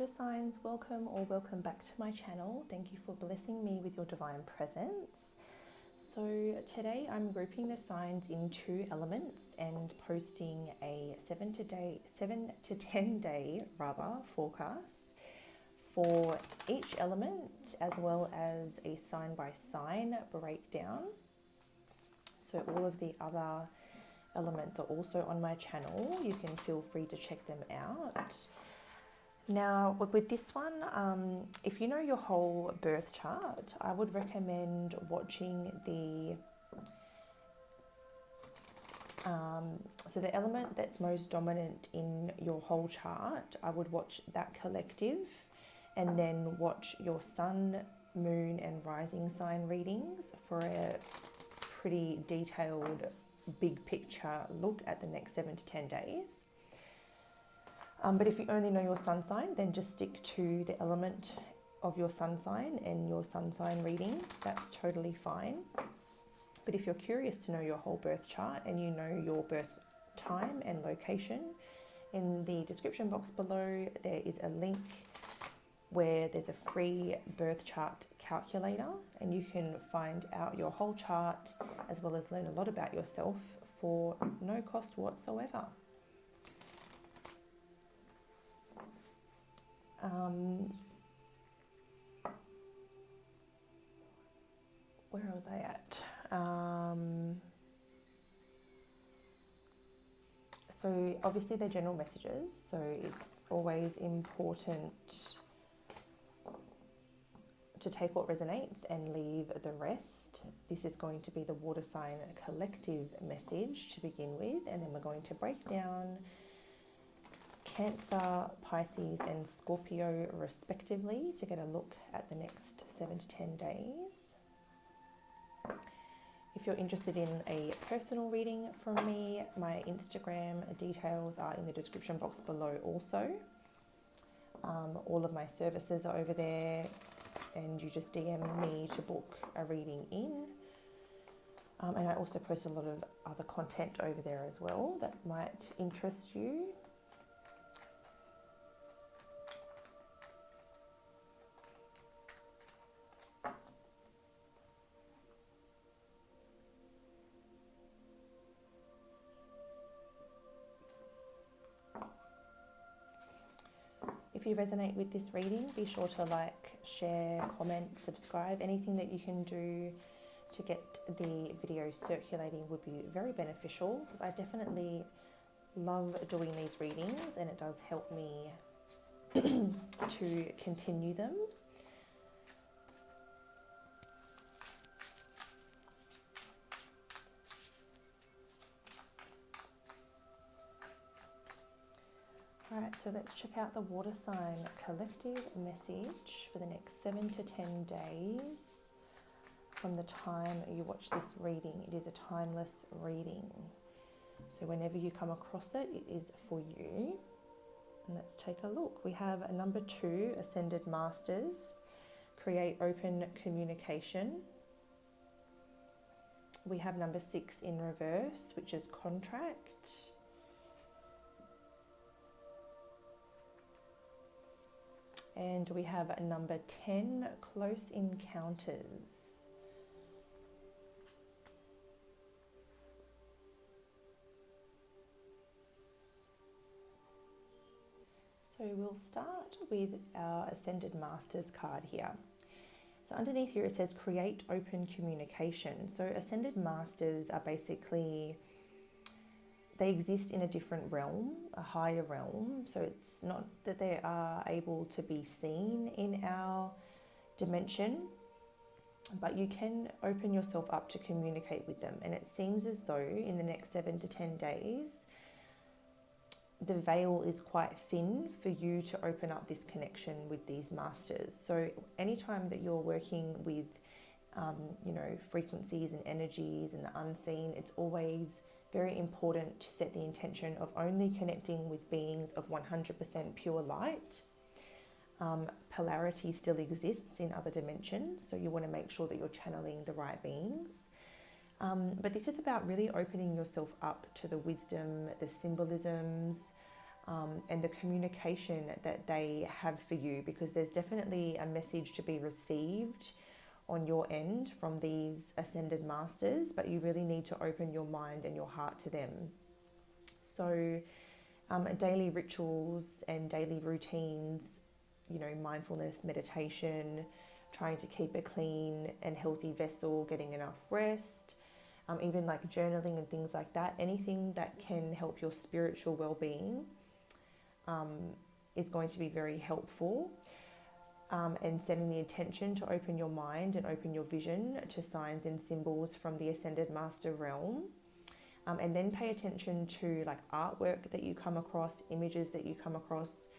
water signs, welcome or welcome back to my channel. Thank you for blessing me with your divine presence. So today I'm grouping the signs in 2 elements and posting a 7 to 10 day forecast for each element, as well as a sign by sign breakdown. So all of the other elements are also on my channel. You can feel free to check them out. Now, with this one, if you know your whole birth chart, I would recommend watching so the element that's most dominant in your whole chart, I would watch that collective, and then watch your sun, moon, and rising sign readings for a pretty detailed big picture look at the next 7 to 10 days. But if you only know your sun sign, then just stick to the element of your sun sign and your sun sign reading. That's totally fine. But if you're curious to know your whole birth chart and you know your birth time and location, in the description box below there is a link where there's a free birth chart calculator, and you can find out your whole chart as well as learn a lot about yourself for no cost whatsoever. Where was I at? So obviously they're general messages, so it's always important to take what resonates and leave the rest. This is going to be the water sign collective message to begin with, and then we're going to break down Cancer, Pisces, and Scorpio respectively to get a look at the next 7 to 10 days. If you're interested in a personal reading from me, my Instagram details are in the description box below also. All of my services are over there, and you just DM me to book a reading in. And I also post a lot of other content over there as well that might interest you. If you resonate with this reading, be sure to like, share, comment, subscribe. Anything that you can do to get the video circulating would be very beneficial, because I definitely love doing these readings and it does help me to continue them. Alright, so let's check out the water sign collective message for the next 7 to 10 days from the time you watch this reading. It is a timeless reading. So whenever you come across it, it is for you. And let's take a look. We have number 2, Ascended Masters, create open communication. We have number 6 in reverse, which is contract. And we have number 10, close encounters. So we'll start with our Ascended Masters card here. So underneath here it says create open communication. So Ascended Masters are basically, they exist in a different realm, a higher realm. So it's not that they are able to be seen in our dimension, but you can open yourself up to communicate with them. And it seems as though in the next 7 to 10 days, the veil is quite thin for you to open up this connection with these masters. So anytime that you're working with, frequencies and energies and the unseen, it's always very important to set the intention of only connecting with beings of 100% pure light. Polarity still exists in other dimensions, so you want to make sure that you're channeling the right beings. But this is about really opening yourself up to the wisdom, the symbolisms, and the communication that they have for you, because there's definitely a message to be received on your end from these ascended masters, but you really need to open your mind and your heart to them. So daily rituals and daily routines, mindfulness, meditation, trying to keep a clean and healthy vessel, getting enough rest, even like journaling and things like that, anything that can help your spiritual well-being is going to be very helpful. And setting the intention to open your mind and open your vision to signs and symbols from the Ascended Master realm. And then pay attention to like artwork that you come across, images that you come across,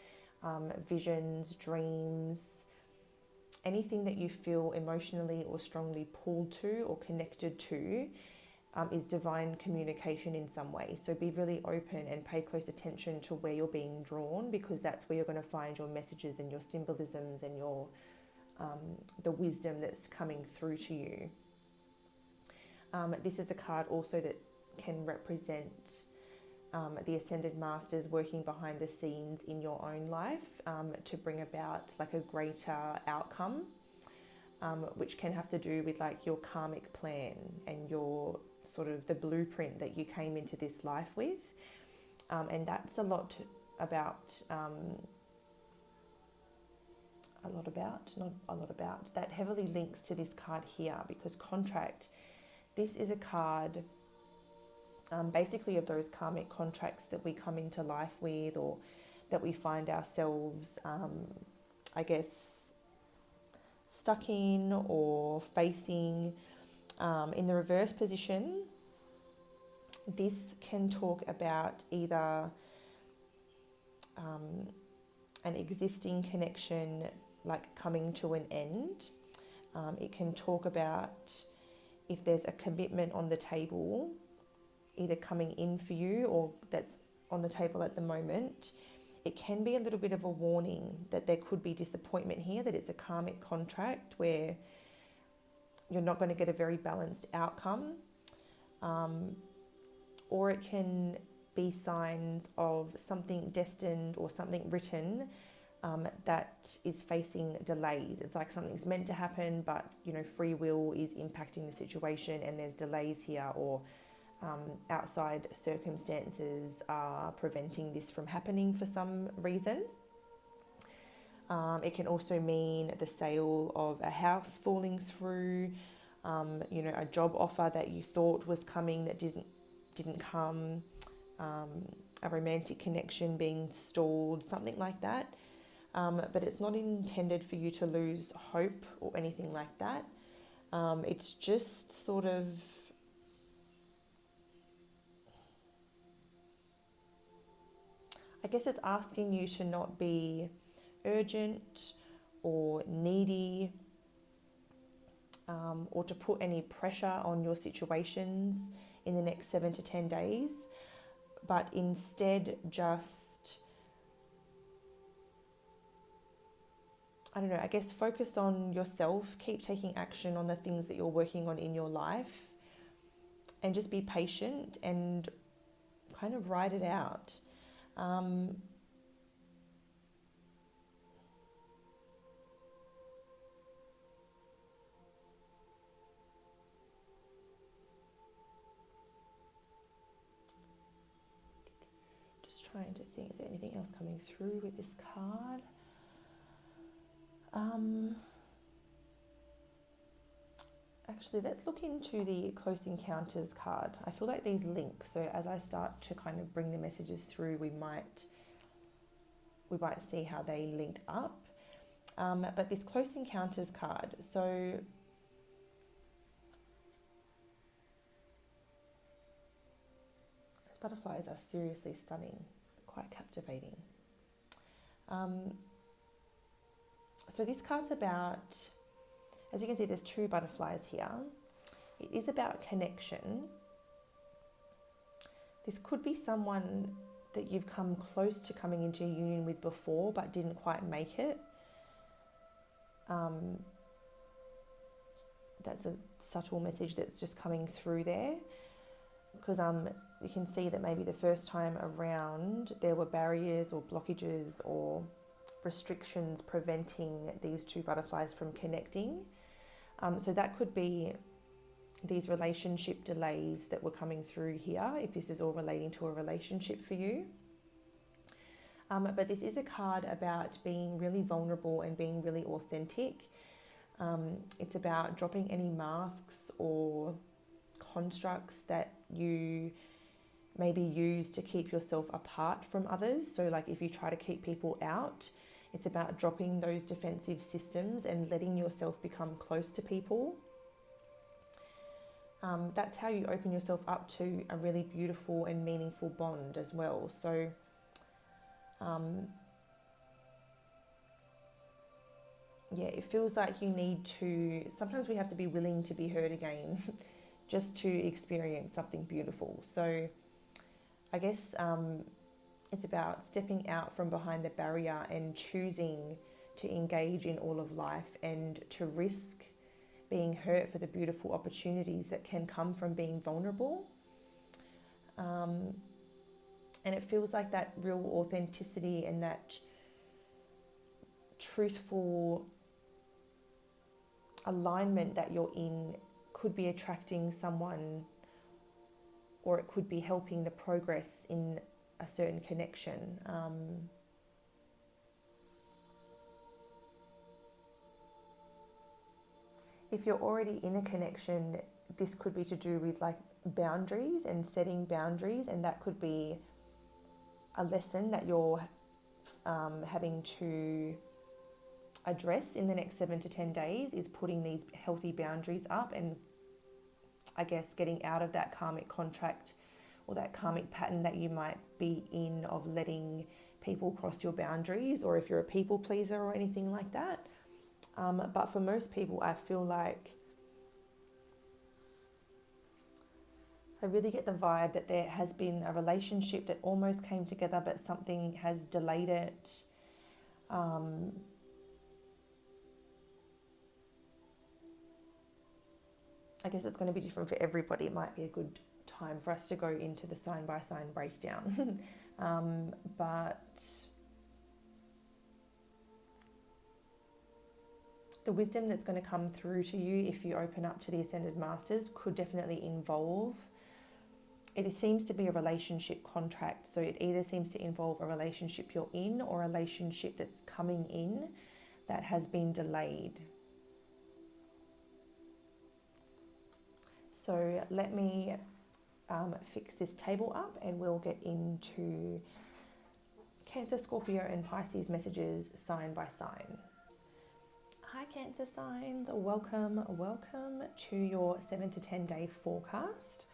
visions, dreams, anything that you feel emotionally or strongly pulled to or connected to is divine communication in some way. So be really open and pay close attention to where you're being drawn, because that's where you're going to find your messages and your symbolisms and your the wisdom that's coming through to you. This is a card also that can represent the Ascended Masters working behind the scenes in your own life to bring about like a greater outcome, which can have to do with like your karmic plan and your sort of the blueprint that you came into this life with. And that's that heavily links to this card here, because contract, this is a card basically of those karmic contracts that we come into life with, or that we find ourselves, stuck in or facing. In the reverse position, this can talk about either an existing connection like coming to an end. It can talk about if there's a commitment on the table, either coming in for you or that's on the table at the moment. It can be a little bit of a warning that there could be disappointment here, that it's a karmic contract where you're not going to get a very balanced outcome. Or it can be signs of something destined or something written that is facing delays. It's like something's meant to happen, but free will is impacting the situation and there's delays here, or outside circumstances are preventing this from happening for some reason. It can also mean the sale of a house falling through, a job offer that you thought was coming that didn't come, a romantic connection being stalled, something like that. But it's not intended for you to lose hope or anything like that. It's just sort of it's asking you to not be urgent or needy, or to put any pressure on your situations in the next 7 to 10 days, but instead just, focus on yourself, keep taking action on the things that you're working on in your life, and just be patient and kind of ride it out. Just trying to think, is there anything else coming through with this card? Actually, let's look into the Close Encounters card. I feel like these link, so as I start to kind of bring the messages through, we might see how they link up. But this Close Encounters card, so those butterflies are seriously stunning, quite captivating. So this card's about, as you can see, there's 2 butterflies here. It is about connection. This could be someone that you've come close to coming into a union with before, but didn't quite make it. That's a subtle message that's just coming through there. because you can see that maybe the first time around there were barriers or blockages or restrictions preventing these two butterflies from connecting. So that could be these relationship delays that were coming through here, if this is all relating to a relationship for you. But this is a card about being really vulnerable and being really authentic. It's about dropping any masks or constructs that you maybe use to keep yourself apart from others. So like if you try to keep people out, it's about dropping those defensive systems and letting yourself become close to people. That's how you open yourself up to a really beautiful and meaningful bond as well. So yeah, it feels like you need to, sometimes we have to be willing to be hurt again just to experience something beautiful. So I guess it's about stepping out from behind the barrier and choosing to engage in all of life and to risk being hurt for the beautiful opportunities that can come from being vulnerable. And it feels like that real authenticity and that truthful alignment that you're in could be attracting someone, or it could be helping the progress in a certain connection. If you're already in a connection, this could be to do with like boundaries and setting boundaries, and that could be a lesson that you're having to address in the next 7 to 10 days, is putting these healthy boundaries up and I guess getting out of that karmic contract or that karmic pattern that you might be in of letting people cross your boundaries, or if you're a people pleaser or anything like that. But for most people, I feel like I really get the vibe that there has been a relationship that almost came together, but something has delayed it. I guess it's going to be different for everybody. It might be a good time for us to go into the sign by sign breakdown. But the wisdom that's going to come through to you if you open up to the Ascended Masters could definitely involve, it seems to be a relationship contract. So it either seems to involve a relationship you're in or a relationship that's coming in that has been delayed. So let me fix this table up and we'll get into Cancer, Scorpio and Pisces messages sign by sign. Hi Cancer signs, welcome to your 7 to 10 day forecast.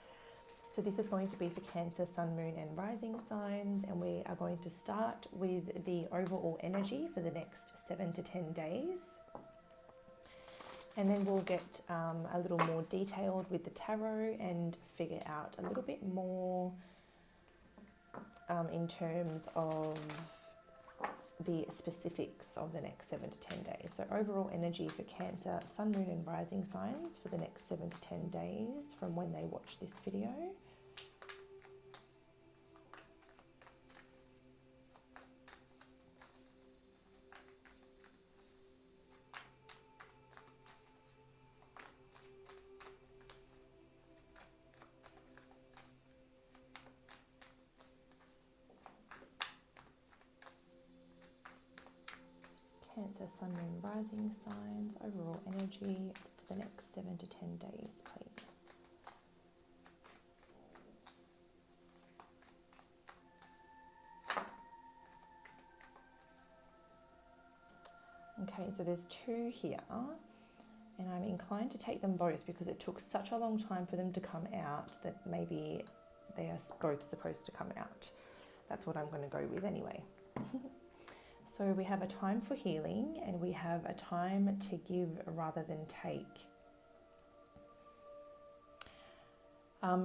So this is going to be for Cancer, Sun, Moon and Rising signs, and we are going to start with the overall energy for the next 7 to 10 days. And then we'll get a little more detailed with the tarot and figure out a little bit more in terms of the specifics of the next 7 to 10 days. So overall energy for Cancer, Sun, Moon and Rising signs for the next 7 to 10 days from when they watch this video. Cancer, Sun, Moon, Rising signs, overall energy for the next 7 to 10 days, please. Okay, so there's two here, and I'm inclined to take them both because it took such a long time for them to come out that maybe they are both supposed to come out. That's what I'm going to go with anyway. So we have a time for healing and we have a time to give rather than take.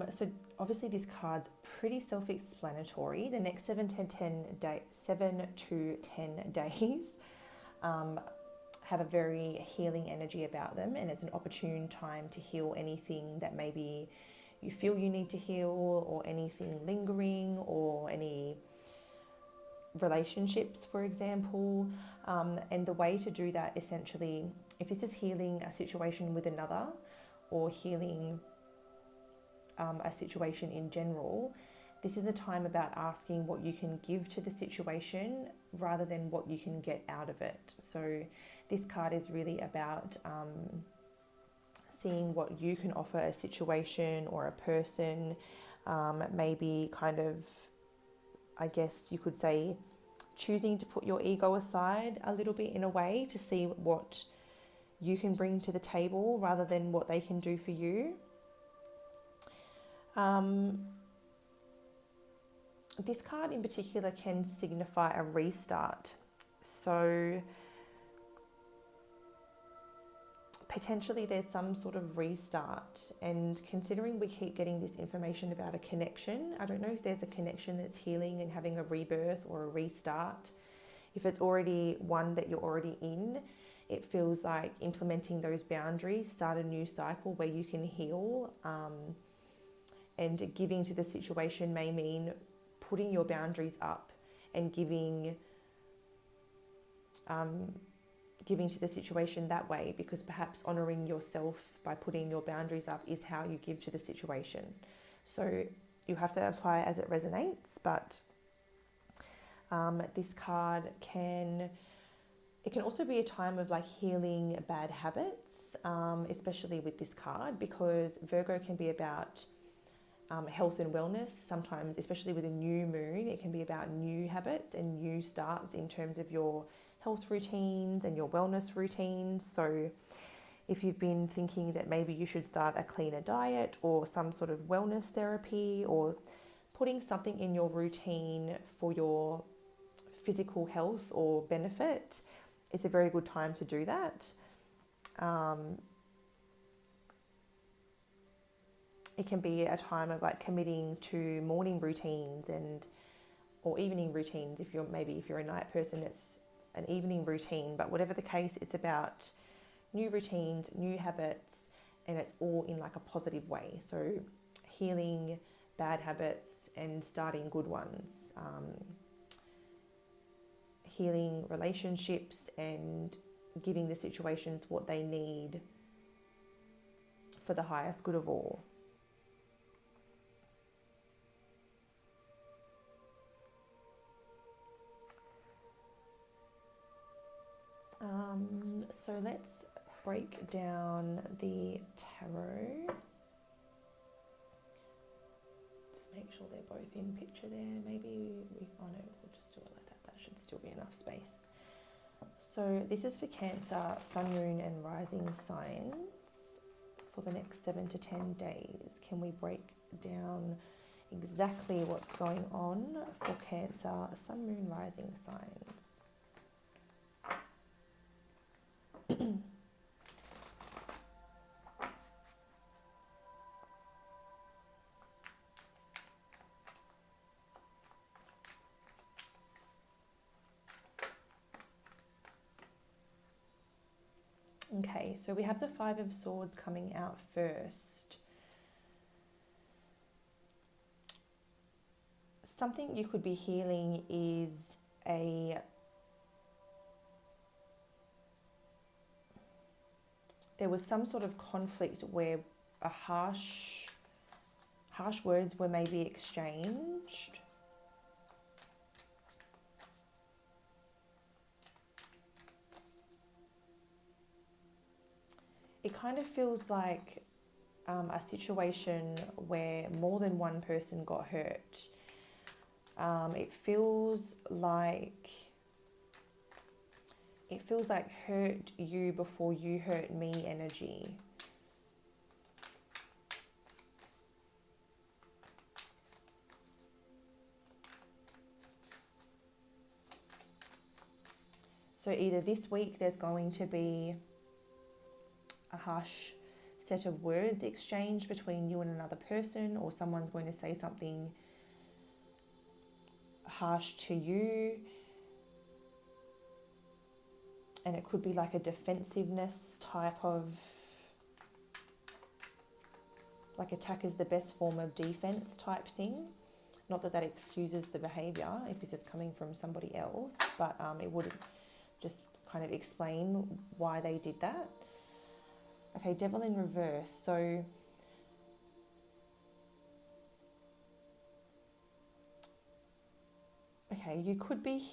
So obviously this card's pretty self-explanatory. The next 7 to 10 days have a very healing energy about them, and it's an opportune time to heal anything that maybe you feel you need to heal, or anything lingering, or any relationships, for example. And the way to do that, essentially, if this is healing a situation with another, or healing a situation in general, this is a time about asking what you can give to the situation rather than what you can get out of it. So this card is really about seeing what you can offer a situation or a person, maybe kind of, I guess you could say, choosing to put your ego aside a little bit in a way to see what you can bring to the table rather than what they can do for you. This card in particular can signify a restart. So potentially there's some sort of restart, and considering we keep getting this information about a connection, I don't know if there's a connection that's healing and having a rebirth or a restart. If it's already one that you're already in, it feels like implementing those boundaries, start a new cycle where you can heal, and giving to the situation may mean putting your boundaries up and giving to the situation that way, because perhaps honouring yourself by putting your boundaries up is how you give to the situation. So you have to apply as it resonates, but this card can also be a time of like healing bad habits, especially with this card, because Virgo can be about health and wellness. Sometimes, especially with a new moon, it can be about new habits and new starts in terms of your health routines and your wellness routines. So if you've been thinking that maybe you should start a cleaner diet or some sort of wellness therapy, or putting something in your routine for your physical health or benefit, it's a very good time to do that. It can be a time of like committing to morning routines or evening routines. If you're a night person, it's an evening routine, but whatever the case, it's about new routines, new habits, and it's all in like a positive way. So healing bad habits and starting good ones, healing relationships and giving the situations what they need for the highest good of all. So let's break down the tarot. Just make sure they're both in picture there. We'll just do it like that. That should still be enough space. So this is for Cancer, Sun, Moon and Rising signs for the next 7 to 10 days. Can we break down exactly what's going on for Cancer, Sun, Moon, Rising signs? Okay, so we have the Five of Swords coming out first. Something you could be healing is there was some sort of conflict where a harsh words were maybe exchanged. It kind of feels like a situation where more than one person got hurt. It feels like hurt you before you hurt me energy. So either this week there's going to be a harsh set of words exchanged between you and another person, or someone's going to say something harsh to you, and it could be like a defensiveness type of like attack is the best form of defense type thing. Not that that excuses the behavior if this is coming from somebody else, but it would just kind of explain why they did that. Okay, devil in reverse. So okay, you could be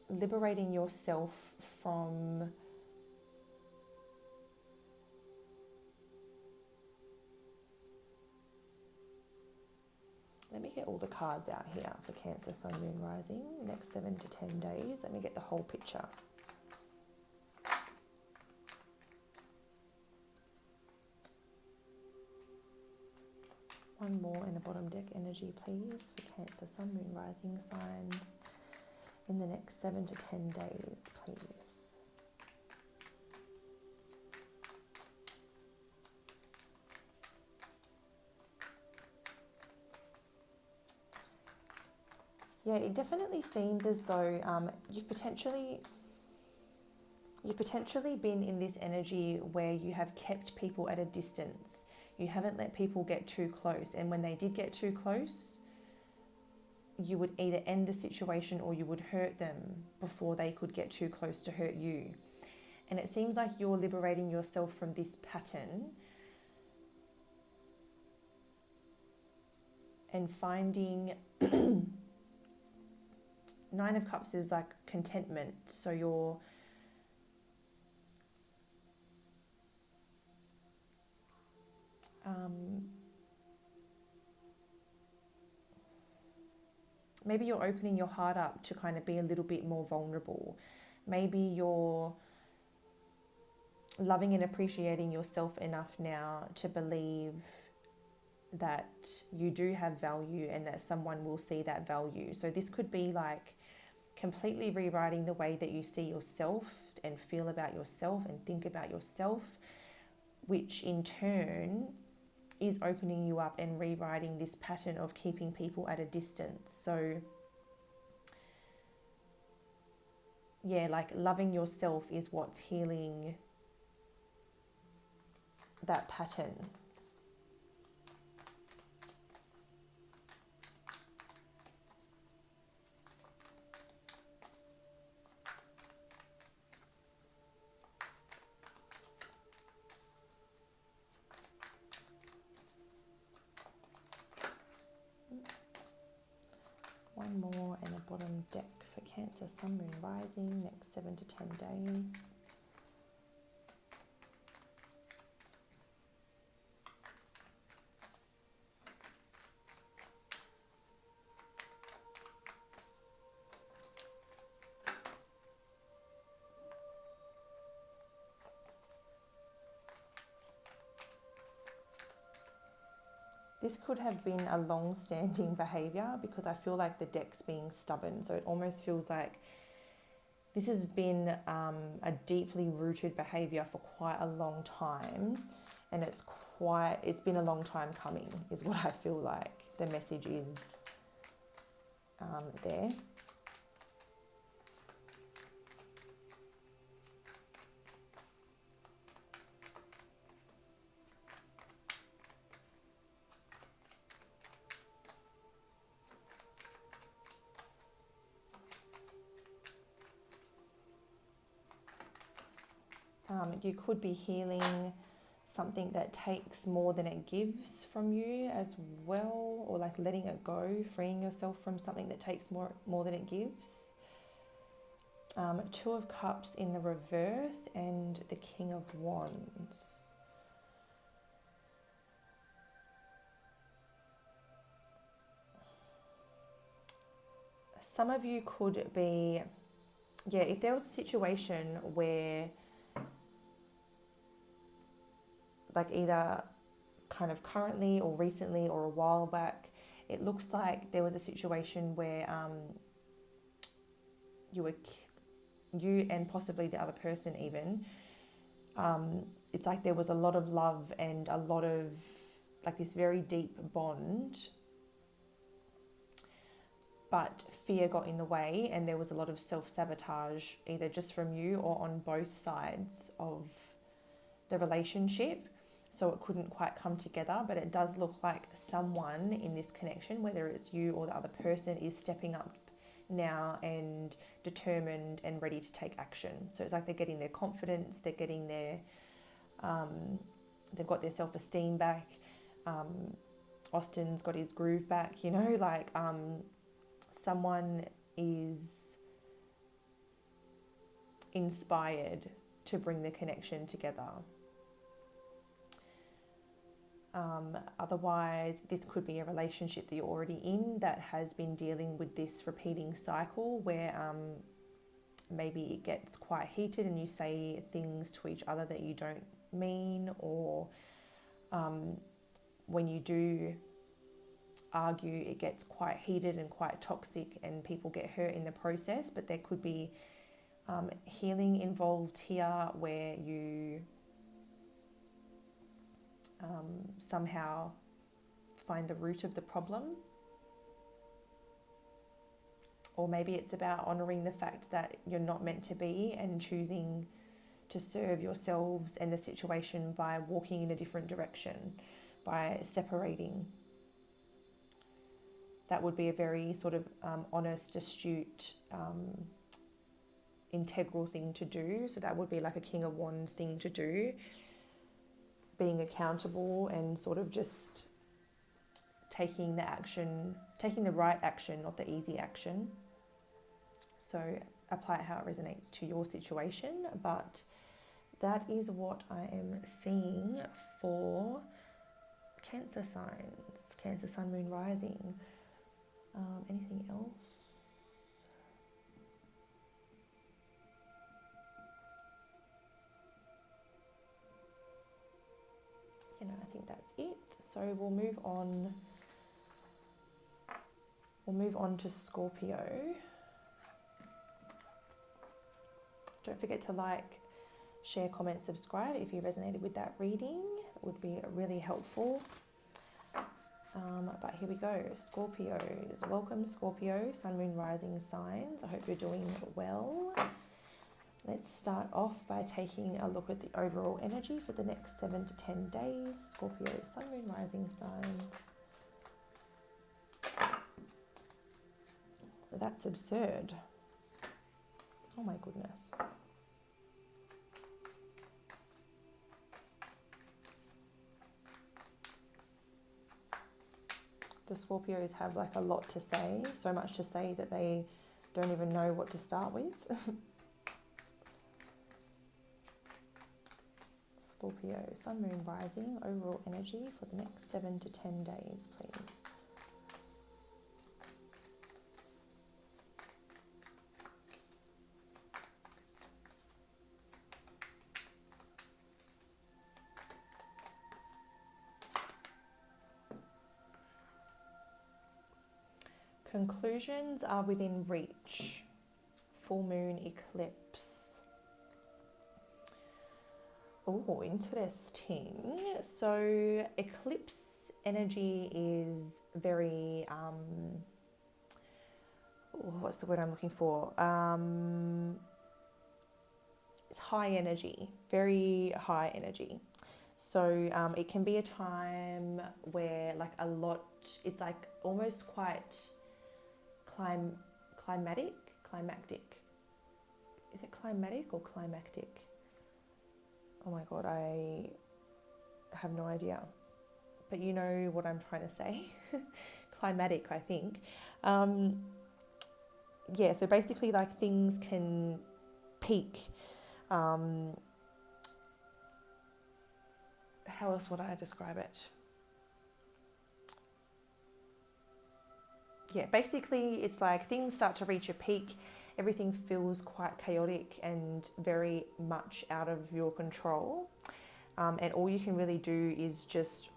liberating yourself from let me get all the cards out here for Cancer, Sun, Moon, Rising, next 7 to 10 days. Let me get the whole picture. One more in a bottom deck energy, please, for Cancer, Sun, Moon, Rising signs in the next 7 to 10 days, please. Yeah, it definitely seems as though you've potentially been in this energy where you have kept people at a distance. You haven't let people get too close. And when they did get too close, you would either end the situation or you would hurt them before they could get too close to hurt you. And it seems like you're liberating yourself from this pattern and finding... 9 of Cups is like contentment. So you're maybe you're opening your heart up to kind of be a little bit more vulnerable. Maybe you're loving and appreciating yourself enough now to believe that you do have value and that someone will see that value. So this could be like completely rewriting the way that you see yourself and feel about yourself and think about yourself, which in turn is opening you up and rewriting this pattern of keeping people at a distance. So yeah, like loving yourself is what's healing that pattern. One more and a bottom deck for Cancer, Sun, Moon, Rising, next 7 to 10 days. This could have been a long-standing behavior because I feel like the deck's being stubborn. So it almost feels like this has been a deeply rooted behavior for quite a long time. And it's been a long time coming is what I feel like the message is there. You could be healing something that takes more than it gives from you as well, or like letting it go, freeing yourself from something that takes more than it gives. 2 of Cups in the reverse and the King of Wands. Some of you could be, yeah, if there was a situation where like either kind of currently or recently or a while back, it looks like there was a situation where you and possibly the other person even, it's like there was a lot of love and a lot of like this very deep bond, but fear got in the way and there was a lot of self-sabotage either just from you or on both sides of the relationship. so it couldn't quite come together, but it does look like someone in this connection, whether it's you or the other person, is stepping up now and determined and ready to take action. So it's like they're getting their confidence, they're getting their, they've got their self-esteem back. Austin's got his groove back, you know, like someone is inspired to bring the connection together. Otherwise, this could be a relationship that you're already in that has been dealing with this repeating cycle where maybe it gets quite heated and you say things to each other that you don't mean, or when you do argue, it gets quite heated and quite toxic and people get hurt in the process. But there could be healing involved here where you somehow find the root of the problem. Or maybe it's about honouring the fact that you're not meant to be and choosing to serve yourselves and the situation by walking in a different direction, by separating. That would be a very sort of honest, astute, integral thing to do. So that would be like a King of Wands thing to do. Being accountable and sort of just taking the action, taking the right action, not the easy action. So apply it how it resonates to your situation. But that is what I am seeing for Cancer signs, Cancer, Sun, Moon, Rising. Anything else? I think that's it. So we'll move on. We'll move on to Scorpio. Don't forget to like, share, comment, subscribe if you resonated with that reading. It would be really helpful. But here we go. Scorpios. Welcome, Scorpio, Sun, Moon, Rising signs. I hope you're doing well. Let's start off by taking a look at the overall energy for the next 7 to 10 days. Scorpio, Sun, Moon, Rising signs. That's absurd. Oh my goodness. The Scorpios have like a lot to say, so much to say that they don't even know what to start with. Scorpio, Sun, Moon, Rising, overall energy for the next 7 to 10 days, please. Conclusions are within reach. Full moon eclipse. Oh, interesting. So eclipse energy is very, what's the word I'm looking for? It's high energy, very high energy. So it can be a time where like a lot, it's like almost quite climactic. Is it climatic or climactic? Oh my God, I have no idea. But you know what I'm trying to say. Climatic, I think. Yeah, so basically like things can peak. How else would I describe it? Yeah, basically it's like things start to reach a peak. Everything feels quite chaotic and very much out of your control. And all you can really do is just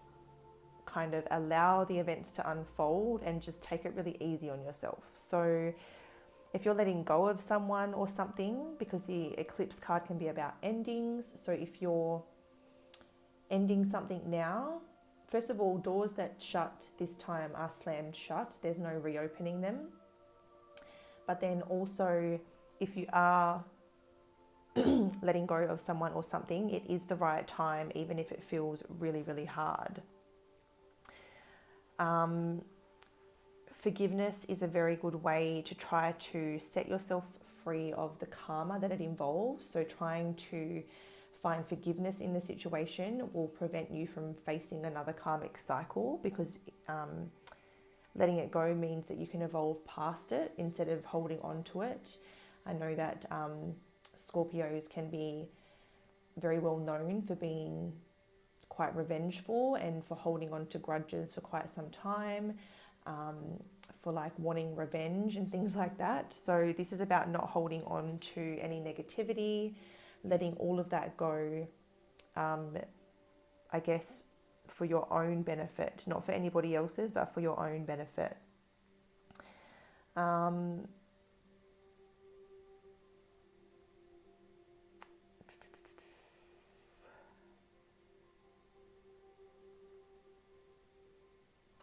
kind of allow the events to unfold and just take it really easy on yourself. So if you're letting go of someone or something, because the eclipse card can be about endings. So if you're ending something now, first of all, doors that shut this time are slammed shut. There's no reopening them. But then also, if you are letting go of someone or something, it is the right time, even if it feels really, really hard. Forgiveness is a very good way to try to set yourself free of the karma that it involves. So trying to find forgiveness in the situation will prevent you from facing another karmic cycle, because letting it go means that you can evolve past it instead of holding on to it. I know that Scorpios can be very well known for being quite revengeful and for holding on to grudges for quite some time, for like wanting revenge and things like that. So this is about not holding on to any negativity, letting all of that go, I guess for your own benefit, not for anybody else's, but for your own benefit.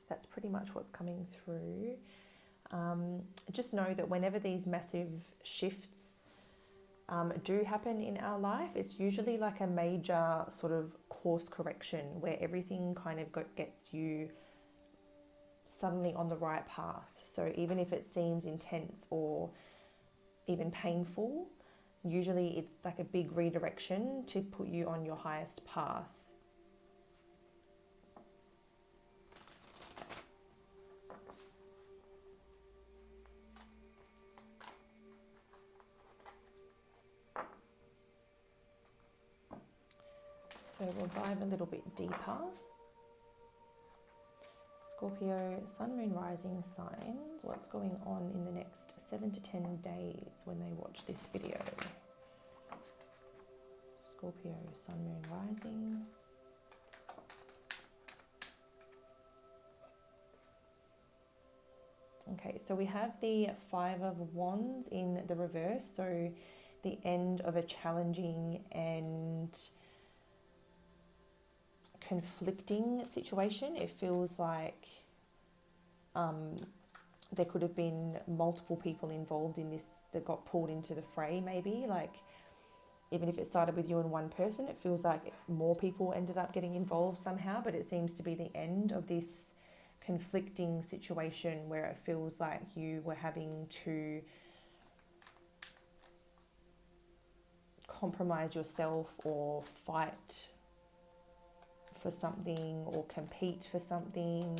That's pretty much what's coming through. Just know that whenever these massive shifts do happen in our life, it's usually like a major sort of course correction where everything kind of gets you suddenly on the right path. So even if it seems intense or even painful, usually it's like a big redirection to put you on your highest path. So we'll dive a little bit deeper. Scorpio, Sun, Moon, Rising signs. What's going on in the next 7 to 10 days when they watch this video? Scorpio, Sun, Moon, Rising. Okay, so we have the Five of Wands in the reverse. So the end of a challenging and conflicting situation. It feels like there could have been multiple people involved in this that got pulled into the fray, maybe. Like, even if it started with you and one person, it feels like more people ended up getting involved somehow, but it seems to be the end of this conflicting situation where it feels like you were having to compromise yourself or fight for something or compete for something.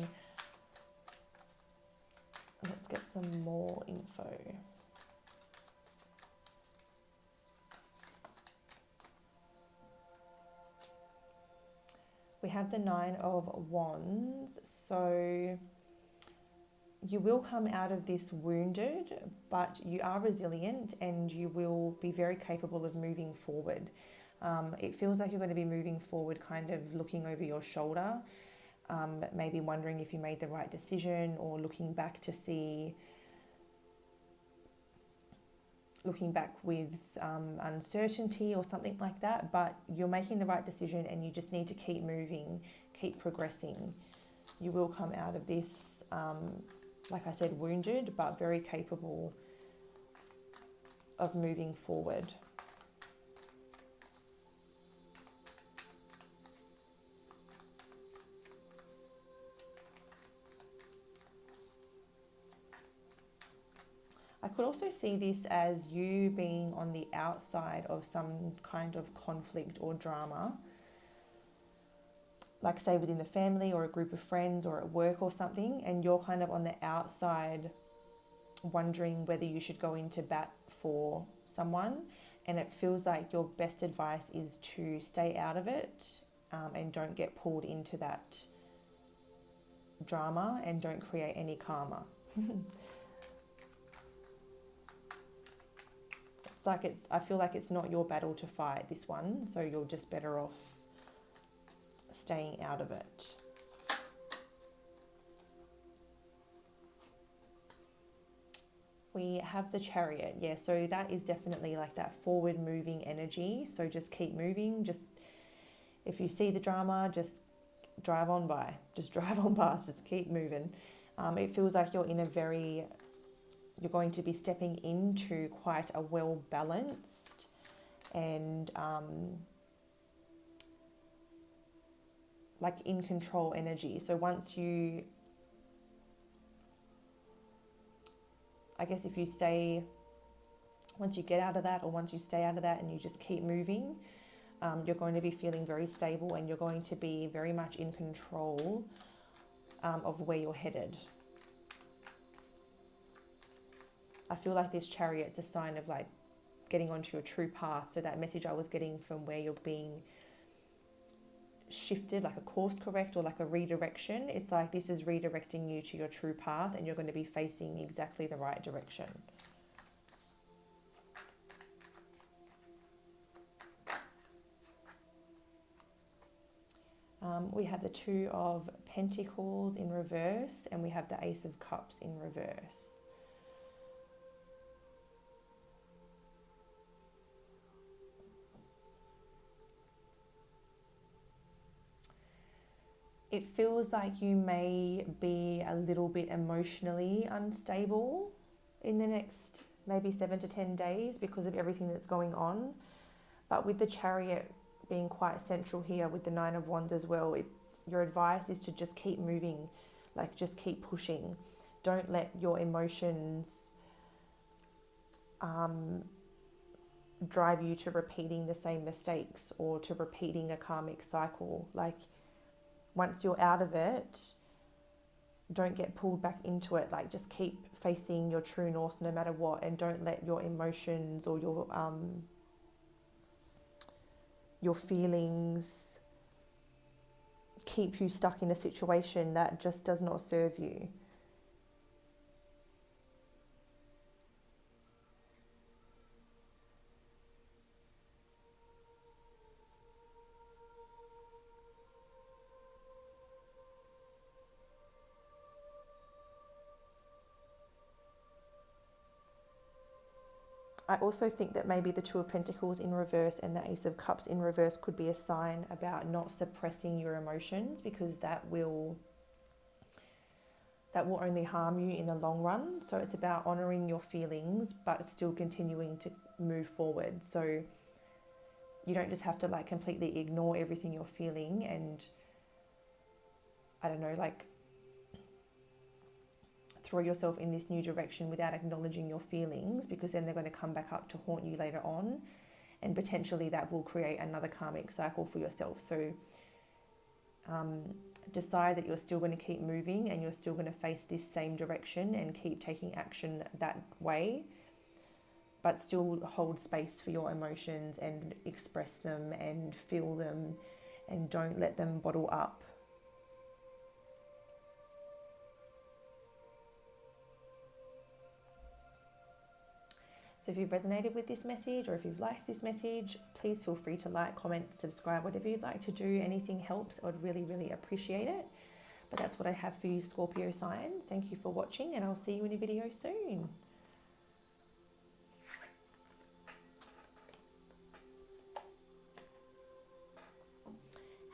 Let's get some more info. We have the Nine of Wands. So you will come out of this wounded, but you are resilient and you will be very capable of moving forward. It feels like you're going to be moving forward, kind of looking over your shoulder, maybe wondering if you made the right decision, or looking back with uncertainty or something like that. But you're making the right decision and you just need to keep moving, keep progressing. You will come out of this, like I said, wounded, but very capable of moving forward. I could also see this as you being on the outside of some kind of conflict or drama, like say within the family or a group of friends or at work or something, and you're kind of on the outside wondering whether you should go into bat for someone, and it feels like your best advice is to stay out of it, and don't get pulled into that drama and don't create any karma. I feel like it's not your battle to fight, this one, so you're just better off staying out of it. We have the Chariot. Yeah, so that is definitely like that forward moving energy. So just keep moving. Just if you see the drama, just drive on by. Just drive on past. Just keep moving. It feels like you're going to be stepping into quite a well-balanced and like in control energy. So once you, I guess if you stay, once you get out of that, or once you stay out of that and you just keep moving, you're going to be feeling very stable, and you're going to be very much in control of where you're headed. I feel like this Chariot's a sign of like getting onto your true path. So that message I was getting from where you're being shifted, like a course correct or like a redirection, it's like this is redirecting you to your true path, and you're going to be facing exactly the right direction. We have the Two of Pentacles in reverse, and we have the Ace of Cups in reverse. It feels like you may be a little bit emotionally unstable in the next maybe 7 to 10 days because of everything that's going on. But with the Chariot being quite central here with the Nine of Wands as well, your advice is to just keep moving, like just keep pushing. Don't let your emotions drive you to repeating the same mistakes or to repeating a karmic cycle. Like once you're out of it, don't get pulled back into it. Like just keep facing your true north no matter what, and don't let your emotions or your feelings keep you stuck in a situation that just does not serve you. I also think that maybe the Two of Pentacles in reverse and the Ace of Cups in reverse could be a sign about not suppressing your emotions, because that will only harm you in the long run. So it's about honoring your feelings but still continuing to move forward. So you don't just have to like completely ignore everything you're feeling and, I don't know, like throw yourself in this new direction without acknowledging your feelings, because then they're going to come back up to haunt you later on, and potentially that will create another karmic cycle for yourself. So decide that you're still going to keep moving and you're still going to face this same direction and keep taking action that way, but still hold space for your emotions and express them and feel them, and don't let them bottle up. So if you've resonated with this message, or if you've liked this message, please feel free to like, comment, subscribe, whatever you'd like to do. Anything helps. I would really, really appreciate it. But that's what I have for you, Scorpio signs. Thank you for watching, and I'll see you in a video soon.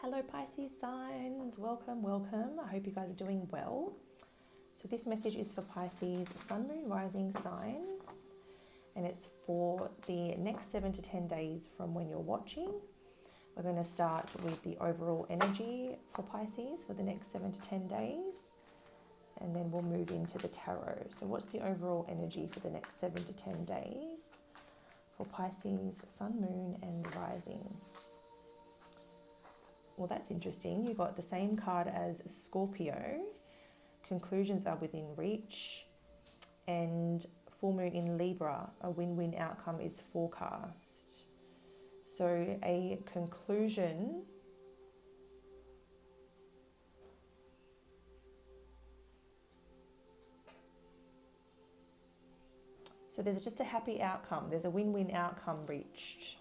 Hello Pisces signs, welcome, welcome. I hope you guys are doing well. So this message is for Pisces Sun, Moon, Rising signs. And it's for the next 7 to 10 days from when you're watching. We're going to start with the overall energy for Pisces for the next 7 to 10 days. And then we'll move into the tarot. So what's the overall energy for the next 7 to 10 days for Pisces, Sun, Moon, and Rising? Well, that's interesting. You've got the same card as Scorpio. Conclusions are within reach. And full moon in Libra, a win-win outcome is forecast. So a conclusion so there's just a happy outcome. There's a win-win outcome reached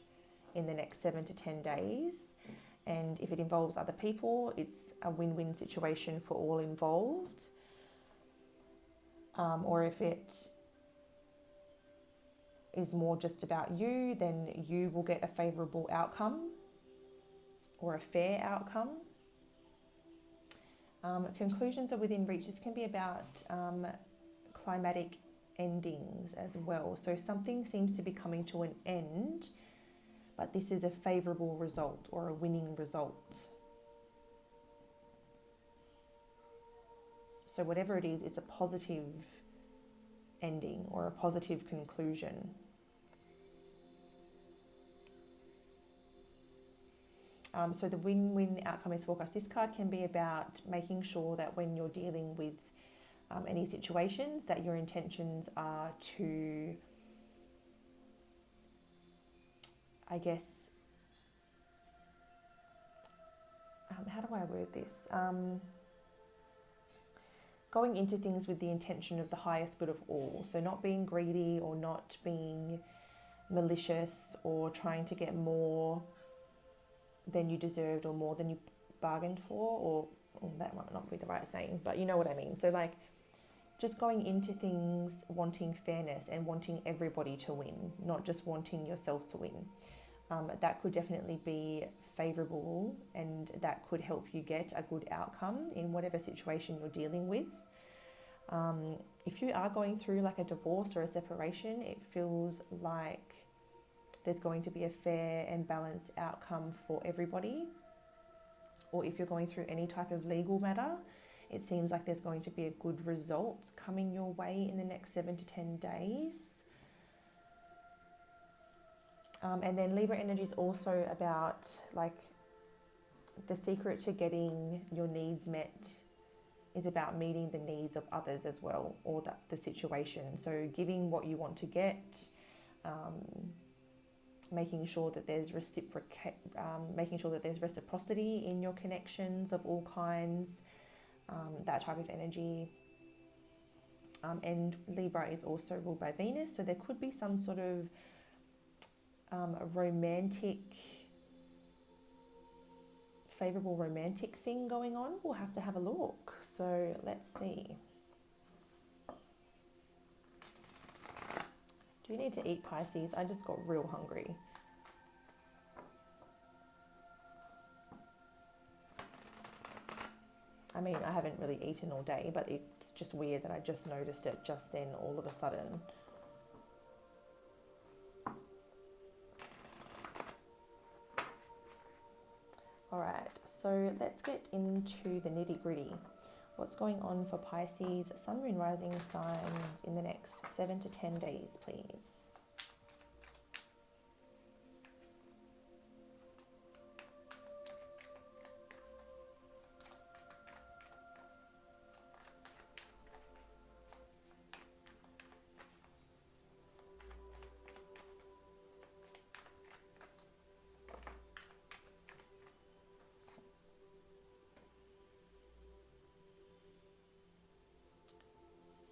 in the next 7 to 10 days. And if it involves other people, it's a win-win situation for all involved. Or if it is more just about you, then you will get a favourable outcome or a fair outcome. Conclusions are within reach. This can be about climatic endings as well. So something seems to be coming to an end, but this is a favorable result or a winning result. So whatever it is, it's a positive ending or a positive conclusion. So the win-win outcome is forecast. This card can be about making sure that when you're dealing with any situations, that your intentions are to, I guess, how do I word this? Going into things with the intention of the highest good of all. So not being greedy or not being malicious or trying to get more than you deserved or more than you bargained for, or that might not be the right saying, but you know what I mean. So like just going into things wanting fairness and wanting everybody to win, not just wanting yourself to win. That could definitely be favourable, and that could help you get a good outcome in whatever situation you're dealing with. If you are going through like a divorce or a separation, it feels like there's going to be a fair and balanced outcome for everybody. Or if you're going through any type of legal matter, it seems like there's going to be a good result coming your way in the next 7 to 10 days. And then Libra energy is also about like the secret to getting your needs met is about meeting the needs of others as well, or the situation. So giving what you want to get, making sure that there's reciprocity in your connections of all kinds, that type of energy. And Libra is also ruled by Venus, so there could be some sort of favorable romantic thing going on. We'll have to have a look. So let's see. Do you need to eat, Pisces? I just got real hungry. I mean, I haven't really eaten all day, but it's just weird that I just noticed it just then all of a sudden. All right, so let's get into the nitty gritty. What's going on for Pisces, Sun, Moon, Rising signs in the next 7 to 10 days, please?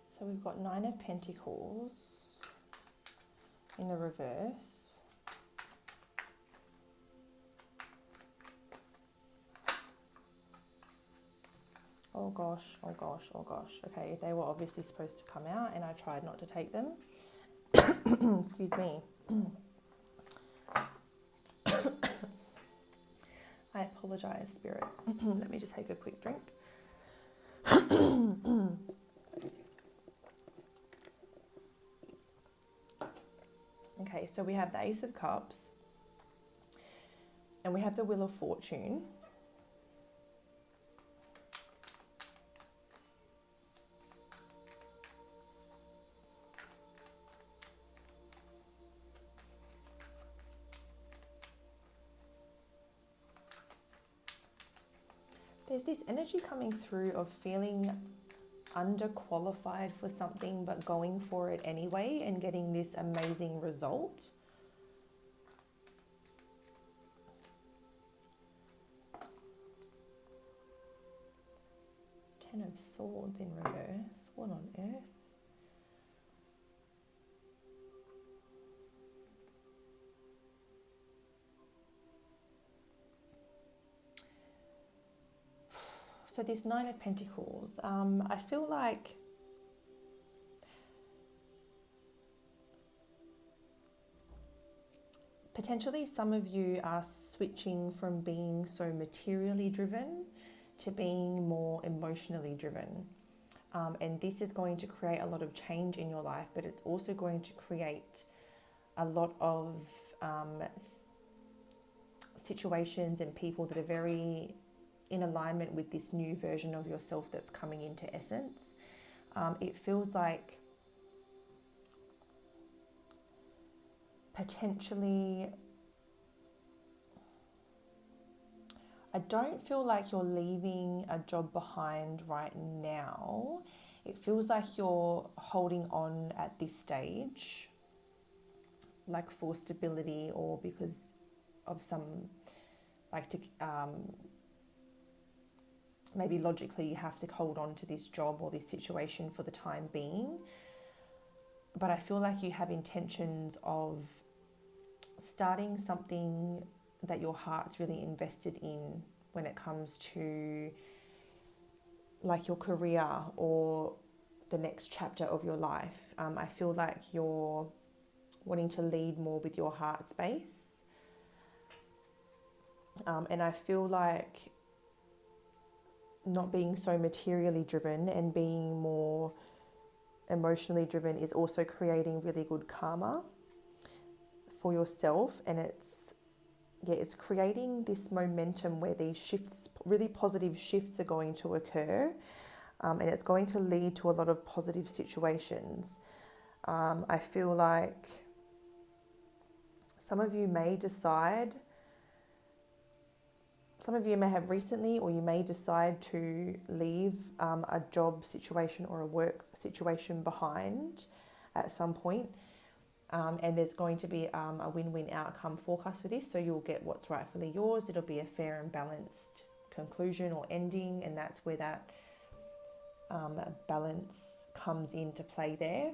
So we've got 9 of Pentacles in the reverse. Oh gosh, oh gosh, oh gosh. Okay, they were obviously supposed to come out and I tried not to take them. Excuse me. I apologize, Spirit. Let me just take a quick drink. Okay, so we have the Ace of Cups and we have the Wheel of Fortune. There's this energy coming through of feeling underqualified for something but going for it anyway and getting this amazing result. Ten of Swords in reverse. What on earth? So this 9 of Pentacles, I feel like potentially some of you are switching from being so materially driven to being more emotionally driven. And this is going to create a lot of change in your life, but it's also going to create a lot of situations and people that are very in alignment with this new version of yourself that's coming into essence. It feels like potentially, I don't feel like you're leaving a job behind right now. It feels like you're holding on at this stage, like for stability, or because of some, like to maybe logically you have to hold on to this job or this situation for the time being. But I feel like you have intentions of starting something that your heart's really invested in when it comes to like your career or the next chapter of your life. I feel like you're wanting to lead more with your heart space. And I feel like not being so materially driven and being more emotionally driven is also creating really good karma for yourself. And it's creating this momentum where these shifts, really positive shifts, are going to occur, and it's going to lead to a lot of positive situations. I feel like some of you may have recently, or you may decide to leave a job situation or a work situation behind at some point. And there's going to be a win-win outcome forecast for this. So you'll get what's rightfully yours. It'll be a fair and balanced conclusion or ending. And that's where that balance comes into play there.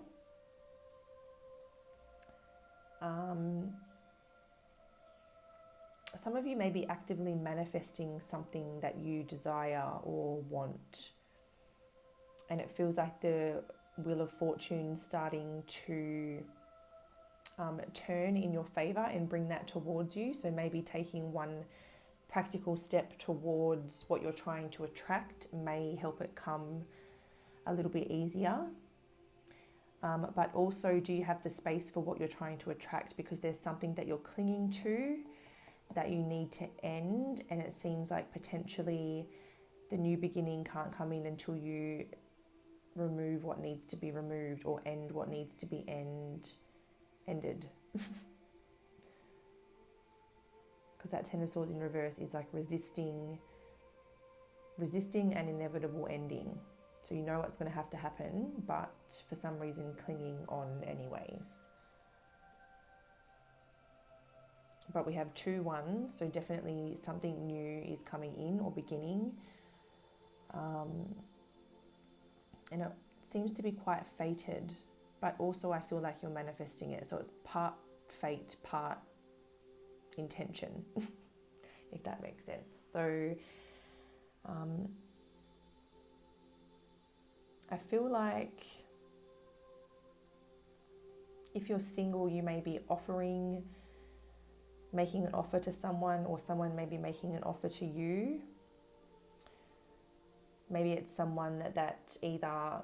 Some of you may be actively manifesting something that you desire or want. And it feels like the Wheel of Fortune starting to turn in your favor and bring that towards you. So maybe taking one practical step towards what you're trying to attract may help it come a little bit easier. But also, do you have the space for what you're trying to attract? Because there's something that you're clinging to that you need to end, and it seems like potentially the new beginning can't come in until you remove what needs to be removed or end what needs to be ended. Because that Ten of Swords in reverse is like resisting an inevitable ending. So you know what's going to have to happen, but for some reason clinging on anyways. But we have 2 1s, so definitely something new is coming in or beginning. And it seems to be quite fated, but also I feel like you're manifesting it. So it's part fate, part intention, if that makes sense. So I feel like if you're single, you may be making an offer to someone, or someone may be making an offer to you. Maybe it's someone that either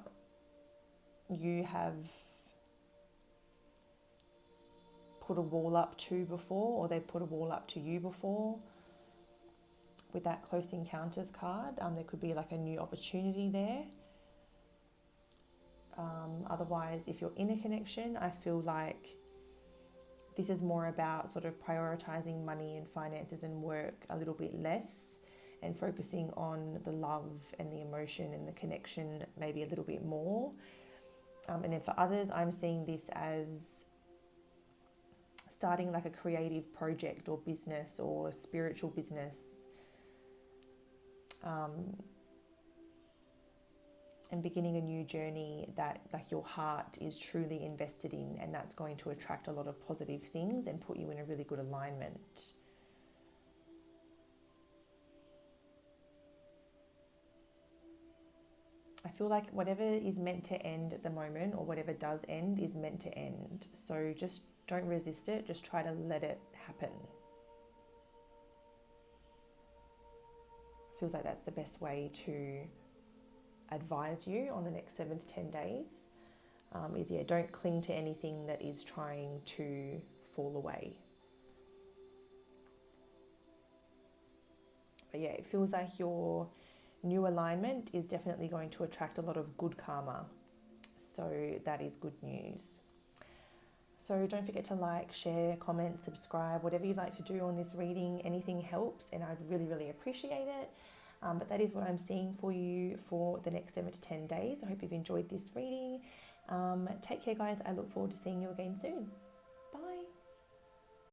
you have put a wall up to before, or they've put a wall up to you before. With that Close Encounters card, there could be like a new opportunity there. Otherwise, if you're in a connection, I feel like this is more about sort of prioritizing money and finances and work a little bit less, and focusing on the love and the emotion and the connection maybe a little bit more. And then for others, I'm seeing this as starting like a creative project or business or spiritual business, and beginning a new journey that like your heart is truly invested in, and that's going to attract a lot of positive things and put you in a really good alignment. I feel like whatever is meant to end at the moment, or whatever does end, is meant to end. So just don't resist it, just try to let it happen. Feels like that's the best way to advise you on the next 7 to 10 days. Don't cling to anything that is trying to fall away. But yeah, it feels like your new alignment is definitely going to attract a lot of good karma. So that is good news. So don't forget to like, share, comment, subscribe, whatever you'd like to do on this reading. Anything helps and I'd really, really appreciate it. But that is what I'm seeing for you for the next 7 to 10 days. I hope you've enjoyed this reading. Take care, guys. I look forward to seeing you again soon.